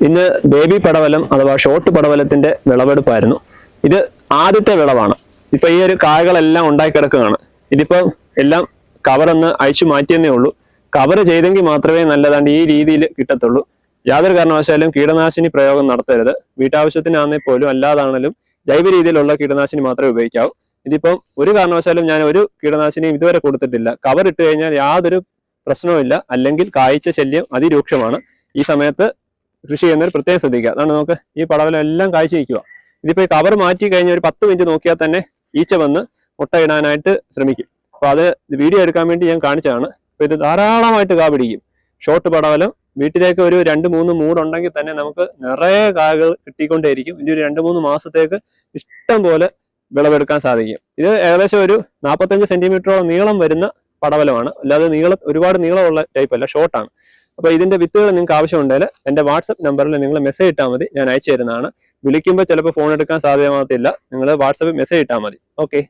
ഇന്ന് ബേബി പടവലം അഥവാ ഷോർട്ട് പടവലത്തിന്റെ വിളവെടുപ്പായിരുന്നു. ഇത് ആദ്യത്തെ വിളവാണ്. ഇപ്പൊ ഈ ഒരു കായകളെല്ലാം ഉണ്ടായി കിടക്കുകയാണ്. ഇതിപ്പോ എല്ലാം കവറൊന്ന് അഴിച്ചു മാറ്റിയെന്നേ ഉള്ളൂ. കവർ ചെയ്തെങ്കിൽ മാത്രമേ നല്ലതാണ്ട് ഈ രീതിയിൽ കിട്ടത്തുള്ളൂ. യാതൊരു കാരണവശാലും കീടനാശിനി പ്രയോഗം നടത്തരുത്. വീട്ടാവശ്യത്തിനാണെങ്കിൽ പോലും അല്ലാതാണെങ്കിലും ജൈവ രീതിയിലുള്ള കീടനാശിനി മാത്രമേ ഉപയോഗിക്കാവൂ. ഇതിപ്പം ഒരു കാരണവശാലും ഞാൻ ഒരു കീടനാശിനിയും ഇതുവരെ കൊടുത്തിട്ടില്ല. കവർ ഇട്ട് കഴിഞ്ഞാൽ യാതൊരു പ്രശ്നവുമില്ല. അല്ലെങ്കിൽ കായ്ച്ച ശല്യം അതിരൂക്ഷമാണ്. ഈ സമയത്ത് കൃഷി ചെയ്യുന്നവർ പ്രത്യേകം ശ്രദ്ധിക്കുക. അതാണ് നമുക്ക് ഈ പടവലം എല്ലാം കാഴ്ച വയ്ക്കുക. ഇതിപ്പോ ഈ കവർ മാറ്റി കഴിഞ്ഞ ഒരു 10 മിനിറ്റ് നോക്കിയാൽ തന്നെ ഈച്ച വന്ന് മുട്ടയിടാനായിട്ട് ശ്രമിക്കും. അപ്പൊ അത് വീഡിയോ എടുക്കാൻ വേണ്ടി ഞാൻ കാണിച്ചതാണ്. അപ്പൊ ഇത് ധാരാളമായിട്ട് കാ പിടിക്കും. ഷോർട്ട് പടവലം വീട്ടിലേക്ക് ഒരു 2-3 മൂടുണ്ടെങ്കിൽ തന്നെ നമുക്ക് നിറയെ കായകൾ കിട്ടിക്കൊണ്ടേയിരിക്കും. ഇനി ഒരു 2-3 മാസത്തേക്ക് ഇഷ്ടം പോലെ വിളവെടുക്കാൻ സാധിക്കും. ഇത് ഏകദേശം ഒരു 45 സെന്റിമീറ്ററോളം നീളം വരുന്ന പടവലമാണ്. അല്ലാതെ ഒരുപാട് നീളമുള്ള ടൈപ്പ് അല്ല, ഷോർട്ടാണ്. അപ്പൊ ഇതിന്റെ വിത്തുകൾ നിങ്ങൾക്ക് ആവശ്യമുണ്ടെങ്കിൽ എന്റെ വാട്സപ്പ് നമ്പറിൽ നിങ്ങൾ മെസ്സേജ് ഇട്ടാൽ മതി, ഞാൻ അയച്ചു തരുന്നതാണ്. വിളിക്കുമ്പോൾ ചിലപ്പോൾ ഫോൺ എടുക്കാൻ സാധ്യമാകത്തില്ല. നിങ്ങൾ വാട്സപ്പിൽ മെസ്സേജ് ഇട്ടാൽ മതി. ഓക്കെ.